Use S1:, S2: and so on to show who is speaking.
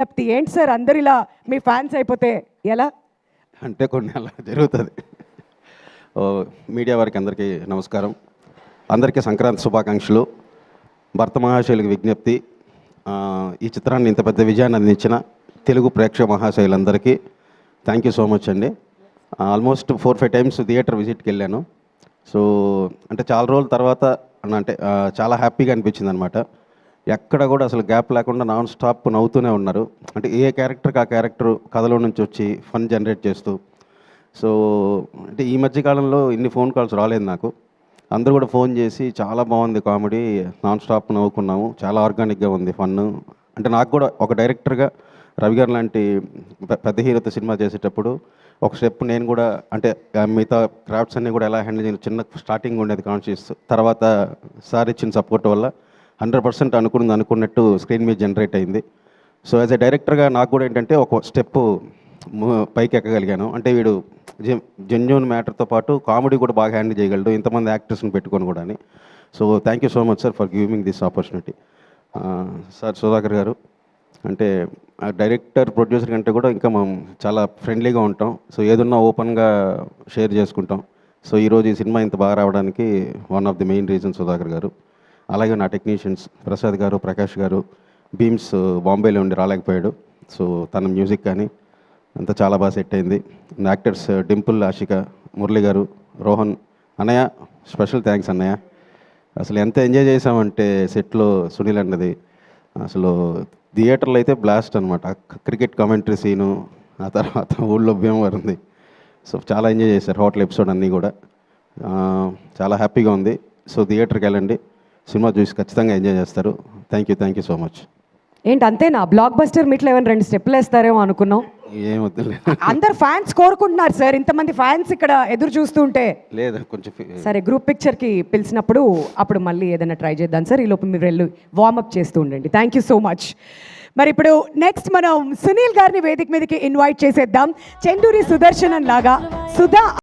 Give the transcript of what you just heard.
S1: విజ్ఞప్తి ఏంటి సార్ అందరు ఇలా మీ ఫ్యాన్స్ అయిపోతే ఎలా?
S2: అంటే కొన్ని అలా జరుగుతుంది. మీడియా వారికి అందరికీ నమస్కారం. అందరికీ సంక్రాంతి శుభాకాంక్షలు. భర్త మహాశైలికి విజ్ఞప్తి, ఈ చిత్రాన్ని ఇంత పెద్ద విజయాన్ని అందించిన తెలుగు ప్రేక్షక మహాశైలందరికీ థ్యాంక్ యూ సో మచ్ అండి. ఆల్మోస్ట్ 4-5 టైమ్స్ థియేటర్ విజిట్కి వెళ్ళాను. సో అంటే చాలా రోజుల తర్వాత అంటే చాలా హ్యాపీగా అనిపించింది అనమాట. ఎక్కడ కూడా అసలు గ్యాప్ లేకుండా నాన్ స్టాప్ నవ్వుతూనే ఉన్నారు. అంటే ఏ క్యారెక్టర్కి ఆ క్యారెక్టర్ కథలో నుంచి వచ్చి ఫన్ జనరేట్ చేస్తూ. సో అంటే ఈ మధ్యకాలంలో ఇన్ని ఫోన్ కాల్స్ రాలేదు నాకు. అందరూ కూడా ఫోన్ చేసి చాలా బాగుంది కామెడీ, నాన్ స్టాప్ నవ్వుకున్నాము, చాలా ఆర్గానిక్గా ఉంది ఫన్. అంటే నాకు కూడా ఒక డైరెక్టర్గా రవి గారు లాంటి పెద్ద హీరోతో సినిమా చేసేటప్పుడు ఒక స్టెప్ నేను కూడా అంటే మిగతా క్రాఫ్ట్స్ అన్నీ కూడా ఎలా హ్యాండిల్ చేయాలి, చిన్న స్టార్టింగ్ ఉండేది కాన్షియస్. తర్వాత సార్ ఇచ్చిన సపోర్ట్ వల్ల 100% అనుకున్నట్టు స్క్రీన్ మీద జనరేట్ అయింది. సో యాజ్ ఎ డైరెక్టర్గా నాకు కూడా ఏంటంటే ఒక స్టెప్ పైకి ఎక్కగలిగాను. అంటే వీడు జెన్యూన్ మ్యాటర్తో పాటు కామెడీ కూడా బాగా హ్యాండిల్ చేయగలడు, ఇంతమంది యాక్టర్స్ని పెట్టుకొని కూడా అని. So thank you so much sir for giving this opportunity. Sir Sudhakar గారు అంటే డైరెక్టర్ ప్రొడ్యూసర్ కంటే కూడా ఇంకా మనం చాలా ఫ్రెండ్లీగా ఉంటాం. సో ఏదన్నా ఓపెన్గా షేర్ చేసుకుంటాం. సో ఈరోజు ఈ సినిమా ఇంత బాగా రావడానికి one of the main reason Sudhakar గారు. అలాగే నా టెక్నీషియన్స్ ప్రసాద్ గారు, ప్రకాష్ గారు. బీమ్స్ బాంబేలో ఉండి రాలేకపోయాడు. సో తన మ్యూజిక్ కానీ అంతా చాలా బాగా సెట్ అయింది. యాక్టర్స్ డింపుల్, ఆషిక, మురళి గారు, రోహన్ అన్నయ్య, స్పెషల్ థ్యాంక్స్ అన్నయ్య. అసలు ఎంత ఎంజాయ్ చేసామంటే సెట్లో సునీల్ అన్నది అసలు థియేటర్లో అయితే బ్లాస్ట్ అనమాట. క్రికెట్ కామెంటరీ సీను, ఆ తర్వాత ఊళ్ళో భీమవరంది. సో చాలా ఎంజాయ్ చేశారు హోటల్ ఎపిసోడ్ అన్నీ కూడా. చాలా హ్యాపీగా ఉంది. సో థియేటర్కి వెళ్ళండి, సినిమా చూసి ఖచ్చితంగా ఎంజాయ్ చేస్తారు. Thank you so much.
S1: ఏంటి అంతేనా? బ్లాక్ బస్టర్ మీట్లో ఏమైనా 2 స్టెప్పులు వేస్తారేమో అనుకున్నాం.
S2: ఏమొద్దులే,
S1: అందరు ఫ్యాన్స్ కోరుకుంటున్నారు సార్, ఇంతమంది ఫ్యాన్స్ ఇక్కడ ఎదురు చూస్తుంటే.
S2: లేదా కొంచెం
S1: సరే గ్రూప్ పిక్చర్కి పిలిచినప్పుడు అప్పుడు మళ్ళీ ఏదైనా ట్రై చేద్దాం సార్. ఈ లోపు మీరు వెళ్ళి వార్మప్ చేస్తూ ఉండండి. Thank you so much. మరి ఇప్పుడు నెక్స్ట్ మనం సునీల్ గారిని వేదిక మీదకి ఇన్వైట్ చేసేద్దాం. చెండూరి సుదర్శనం లాగా సుధా